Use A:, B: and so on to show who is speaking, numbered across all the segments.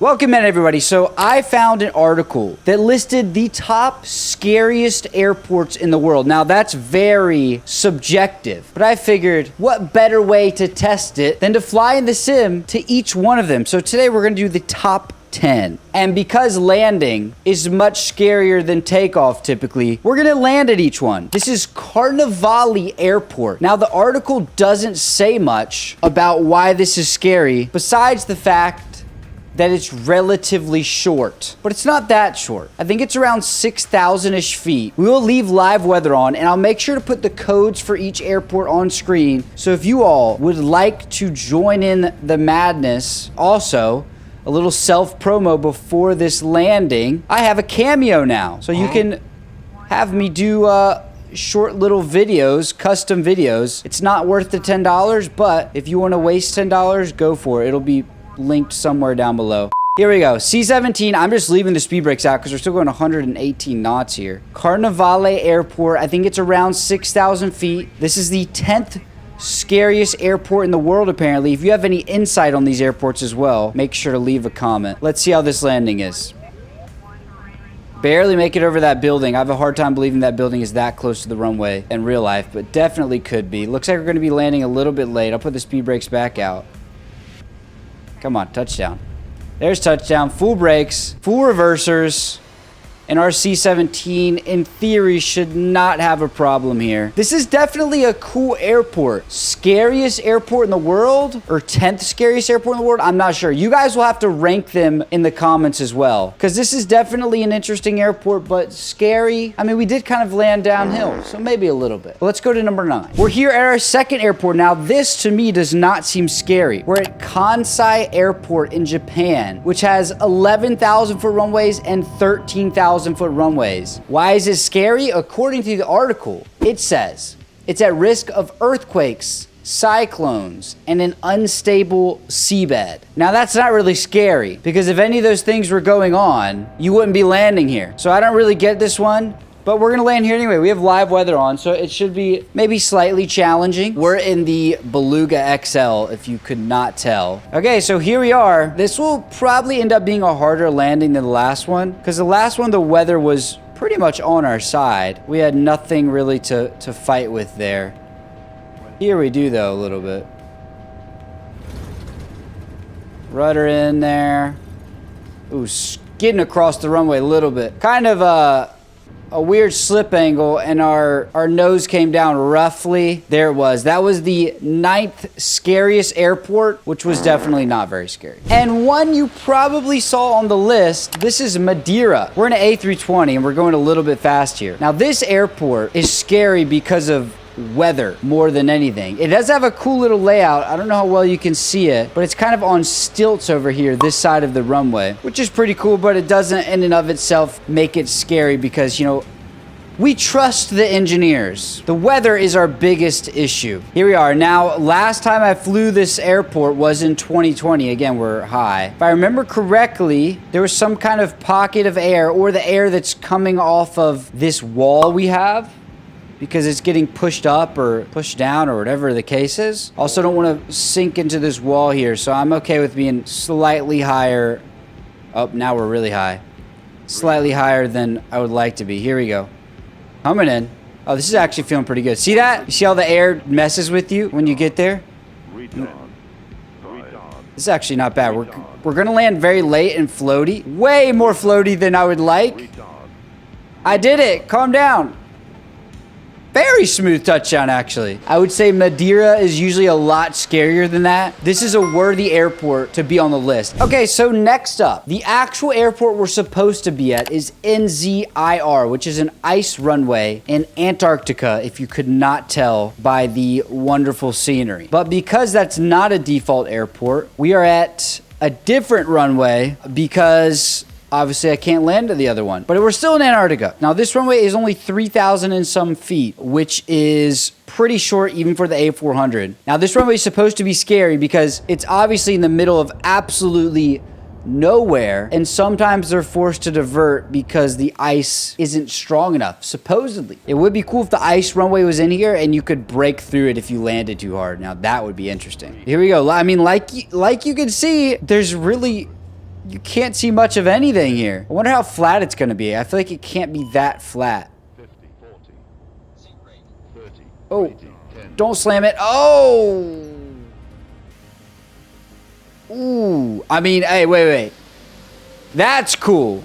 A: Welcome in, everybody. So I found an article that listed the top scariest airports in the world. Now that's very subjective, but I figured what better way to test it than to fly in the sim to each one of them. So today we're going to do the top 10. And because landing is much scarier than takeoff typically, we're gonna land at each one. This is Carnivale Airport. Now the article doesn't say much about why this is scary, besides the fact that it's relatively short, but it's not that short. I think it's around 6,000-ish feet. We will leave live weather on, and I'll make sure to put the codes for each airport on screen. So if you all would like to join in the madness, also, a little self-promo before this landing, I have a Cameo now. So you can have me do short little videos, custom videos. It's not worth the $10, but if you wanna waste $10, go for it. It'll be linked somewhere down below. Here we go. C-17. I'm just leaving the speed brakes out because we're still going 118 knots here. Carnivale Airport. I think it's around 6,000 feet. This is the 10th scariest airport in the world, apparently. If you have any insight on these airports as well, make sure to leave a comment. Let's see how this landing is. Barely make it over that building. I have a hard time believing that building is that close to the runway in real life, but definitely could be. Looks like we're going to be landing a little bit late. I'll put the speed brakes back out. Come on, touchdown. There's touchdown. Full brakes, full reversers. And our C-17, in theory, should not have a problem here. This is definitely a cool airport. Scariest airport in the world? Or 10th scariest airport in the world? I'm not sure. You guys will have to rank them in the comments as well. Because this is definitely an interesting airport, but scary. I mean, we did kind of land downhill, so maybe a little bit. But let's go to number 9. We're here at our second airport. Now, this, to me, does not seem scary. We're at Kanai Airport in Japan, which has 11,000-foot runways and 13,000 foot runways. Why is it scary? According to the article, it says it's at risk of earthquakes, cyclones, and an unstable seabed. Now that's not really scary because if any of those things were going on, you wouldn't be landing here. So I don't really get this one. But we're gonna land here anyway. We have live weather on, so it should be maybe slightly challenging. We're in the Beluga XL, if you could not tell. Okay, so here we are. This will probably end up being a harder landing than the last one, because the last one, the weather was pretty much on our side. We had nothing really to fight with there. Here we do, though, a little bit. Rudder in there. Ooh, skidding across the runway a little bit. Kind of, a weird slip angle, and our nose came down roughly. There it was. That was the 9th scariest airport, which was definitely not very scary. And one you probably saw on the list, this is Madeira. We're in an A320 and we're going a little bit fast here. Now this airport is scary because of weather more than anything. It does have a cool little layout. I don't know how well you can see it, but it's kind of on stilts over here, this side of the runway, which is pretty cool, but it doesn't in and of itself make it scary because, you know, we trust the engineers. The weather is our biggest issue. Here we are. Now, last time I flew this airport was in 2020. Again, we're high. If I remember correctly, there was some kind of pocket of air, or the air that's coming off of this wall we have, because it's getting pushed up or pushed down or whatever the case is. Also don't want to sink into this wall here, so I'm okay with being slightly higher. Oh, now we're really high. Slightly higher than I would like to be. Here we go. Coming in. Oh, this is actually feeling pretty good. See that? You see how the air messes with you when you get there? This is actually not bad. We're gonna land very late and floaty. Way more floaty than I would like. I did it. Calm down. Very smooth touchdown, actually. I would say Madeira is usually a lot scarier than that. This is a worthy airport to be on the list. Okay, so next up, the actual airport we're supposed to be at is NZIR, which is an ice runway in Antarctica, if you could not tell by the wonderful scenery. But because that's not a default airport, we are at a different runway because obviously, I can't land to the other one, but we're still in Antarctica. Now, this runway is only 3,000 and some feet, which is pretty short even for the A400. Now, this runway is supposed to be scary because it's obviously in the middle of absolutely nowhere, and sometimes they're forced to divert because the ice isn't strong enough, supposedly. It would be cool if the ice runway was in here and you could break through it if you landed too hard. Now, that would be interesting. Here we go. I mean, like you can see, there's really you can't see much of anything here. I wonder how flat it's gonna be. I feel like it can't be that flat.
B: 50, 40, 30,
A: Oh,
B: 20, 10.
A: don't slam it. Oh! Ooh, I mean, hey, wait. That's cool.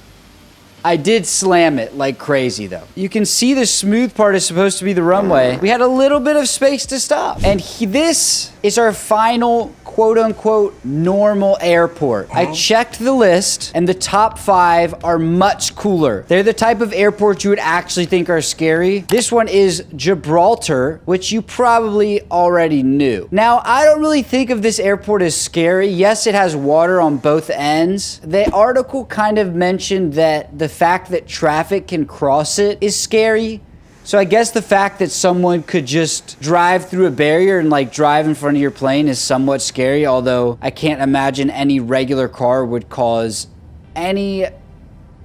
A: I did slam it like crazy though. You can see the smooth part is supposed to be the runway. We had a little bit of space to stop. And this is our final quote unquote normal airport. I checked the list and the top 5 are much cooler. They're the type of airports you would actually think are scary. This one is Gibraltar, which you probably already knew. Now, I don't really think of this airport as scary. Yes, it has water on both ends. The article kind of mentioned that the fact that traffic can cross it is scary. So I guess the fact that someone could just drive through a barrier and like drive in front of your plane is somewhat scary, although I can't imagine any regular car would cause any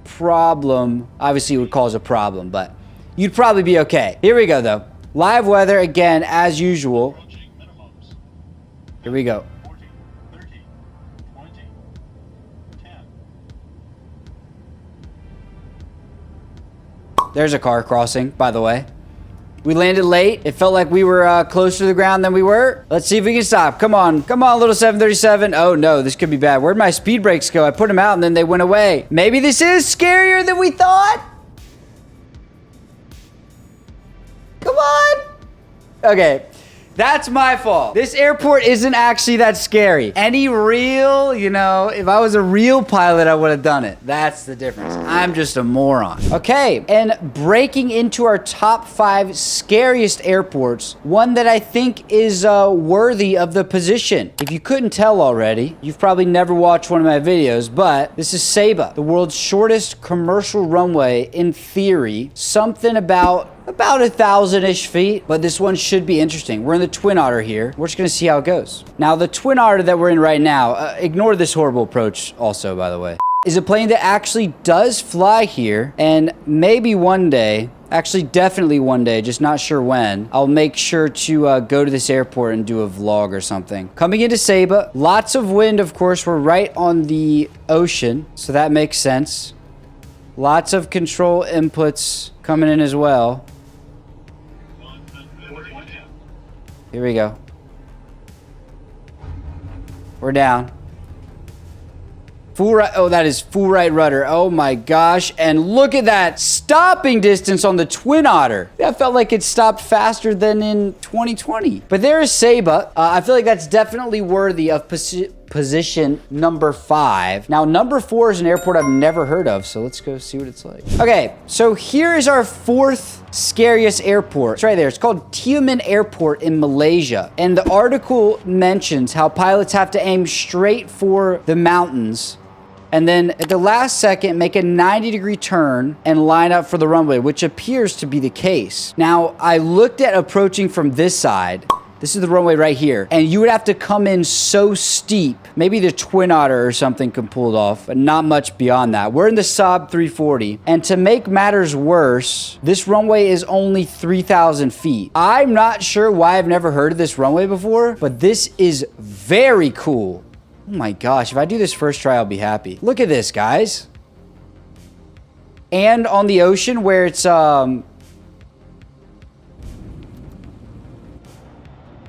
A: problem. Obviously it would cause a problem, but you'd probably be okay. Here we go though. Live weather again, as usual. Here we go. There's a car crossing, by the way. We landed late. It felt like we were closer to the ground than we were. Let's see if we can stop. Come on, little 737. Oh no, this could be bad. Where'd my speed brakes go? I put them out and then they went away. Maybe this is scarier than we thought. Come on. Okay. That's my fault. This airport isn't actually that scary. Any real, if I was a real pilot, I would have done it. That's the difference. I'm just a moron. Okay, and breaking into our top 5 scariest airports, one that I think is worthy of the position. If you couldn't tell already, you've probably never watched one of my videos, but this is Saba, the world's shortest commercial runway in theory. Something about 1,000-ish feet, but this one should be interesting. We're in the Twin Otter here. We're just gonna see how it goes. Now, the Twin Otter that we're in right now, ignore this horrible approach also, by the way, is a plane that actually does fly here, and maybe one day, actually definitely one day, just not sure when, I'll make sure to go to this airport and do a vlog or something. Coming into Saba, lots of wind, of course. We're right on the ocean, so that makes sense. Lots of control inputs coming in as well. Here we go. We're down. Full right. Oh, that is full right rudder. Oh my gosh. And look at that stopping distance on the Twin Otter. That felt like it stopped faster than in 2020. But there is Saba. I feel like that's definitely worthy of position number 5. Now, number 4 is an airport I've never heard of, so let's go see what it's like. Okay, so here is our 4th scariest airport. It's right there. It's called Matekan Airport in Malaysia. And the article mentions how pilots have to aim straight for the mountains and then at the last second make a 90-degree turn and line up for the runway, which appears to be the case. Now, I looked at approaching from this side. This is the runway right here. And you would have to come in so steep. Maybe the Twin Otter or something can pull it off, but not much beyond that. We're in the Saba 340. And to make matters worse, this runway is only 3,000 feet. I'm not sure why I've never heard of this runway before, but this is very cool. Oh my gosh, if I do this first try, I'll be happy. Look at this, guys. And on the ocean where it's, come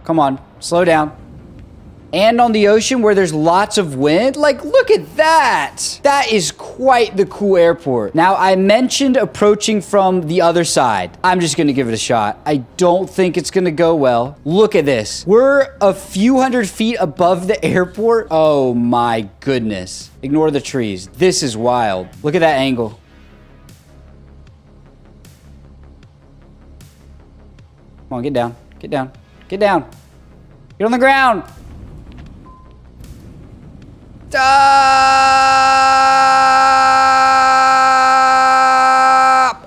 A: on, slow down. And on the ocean where there's lots of wind. Like, look at that. That is quite the cool airport. Now, I mentioned approaching from the other side. I'm just gonna give it a shot. I don't think it's gonna go well. Look at this. We're a few hundred feet above the airport. Oh my goodness. Ignore the trees. This is wild. Look at that angle. Come on, get down. Get down. Get down. Get on the ground. Stop!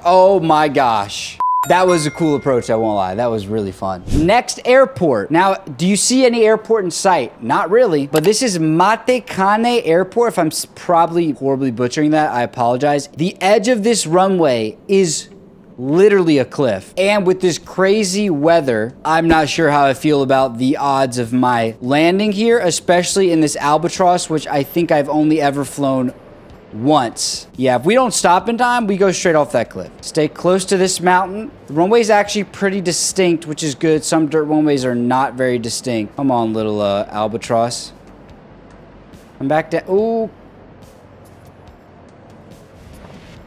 A: Oh my gosh. That was a cool approach, I won't lie. That was really fun. Next airport. Now, do you see any airport in sight? Not really, but this is Matekan Airport. If I'm probably horribly butchering that, I apologize. The edge of this runway is literally a cliff. And with this crazy weather, I'm not sure how I feel about the odds of my landing here, especially in this Albatross, which I think I've only ever flown once. Yeah, if we don't stop in time, we go straight off that cliff. Stay close to this mountain. The runway is actually pretty distinct, which is good. Some dirt runways are not very distinct. Come on, little Albatross. Come back down. Ooh.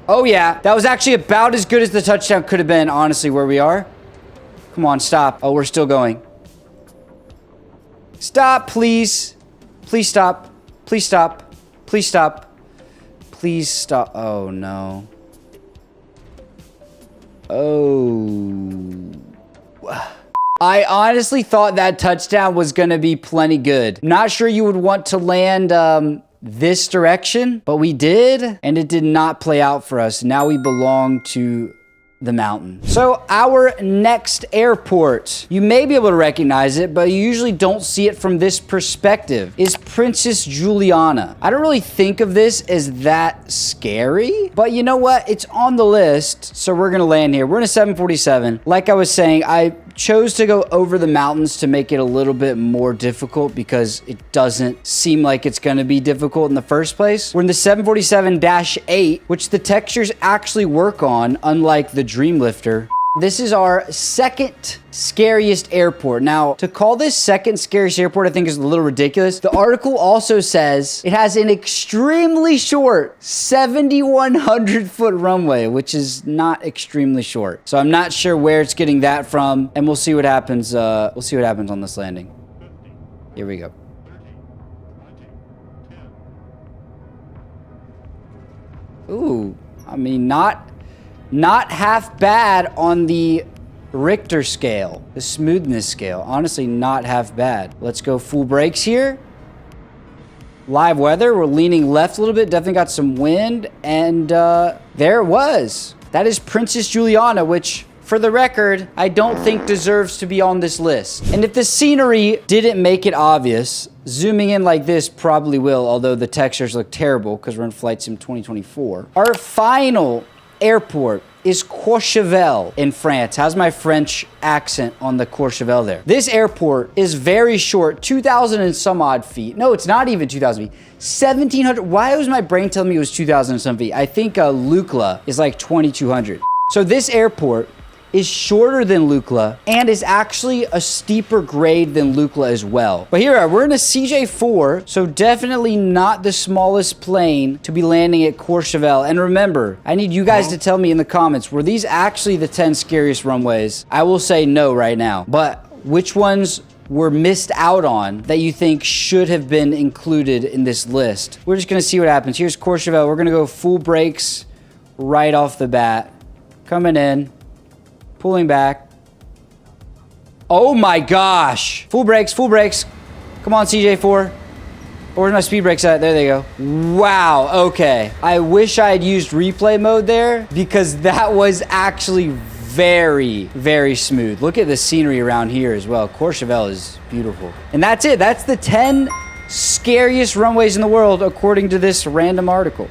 A: Oh, yeah. That was actually about as good as the touchdown could have been, honestly, where we are. Come on, stop. Oh, we're still going. Stop, please. Please stop. Please stop. Please stop. Please stop. Oh, no. Oh. I honestly thought that touchdown was going to be plenty good. Not sure you would want to land this direction, but we did, and it did not play out for us. Now we belong to the mountain. So our next airport, you may be able to recognize it, but you usually don't see it from this perspective, is Princess Juliana. I don't really think of this as that scary, but you know what? It's on the list, so we're gonna land here. We're in a 747. Like I was saying, I chose to go over the mountains to make it a little bit more difficult because it doesn't seem like it's going to be difficult in the first place. We're in the 747-8, which the textures actually work on, unlike the Dreamlifter. This is our second scariest airport. Now, to call this second scariest airport, I think is a little ridiculous. The article also says it has an extremely short 7,100 foot runway, which is not extremely short. So I'm not sure where it's getting that from, and we'll see what happens. We'll see what happens on this landing. Here we go. Ooh, I mean, not half bad on the Richter scale, the smoothness scale. Honestly, not half bad. Let's go full brakes here. Live weather, we're leaning left a little bit, definitely got some wind, and there it was. That is Princess Juliana, which, for the record, I don't think deserves to be on this list. And if the scenery didn't make it obvious, zooming in like this probably will, although the textures look terrible because we're in Flight Sim 2024. Our final airport is Courchevel in France. How's my French accent on the Courchevel there? This airport is very short, 2,000 and some odd feet. No, it's not even 2,000 feet. 1,700. Why was my brain telling me it was 2,000 and some feet? I think Lukla is like 2,200. So this airport is shorter than Lukla and is actually a steeper grade than Lukla as well. But here we're in a CJ4, so definitely not the smallest plane to be landing at Courchevel. And remember, I need you guys to tell me in the comments, were these actually the 10 scariest runways? I will say no right now, but which ones were missed out on that you think should have been included in this list? We're just gonna see what happens. Here's Courchevel. We're gonna go full brakes right off the bat. Coming in. Pulling back. Oh my gosh. Full brakes, full brakes. Come on, CJ4. Where's my speed brakes at? There they go. Wow, okay. I wish I had used replay mode there because that was actually very, very smooth. Look at the scenery around here as well. Courchevel is beautiful. And that's it. That's the 10 scariest runways in the world according to this random article.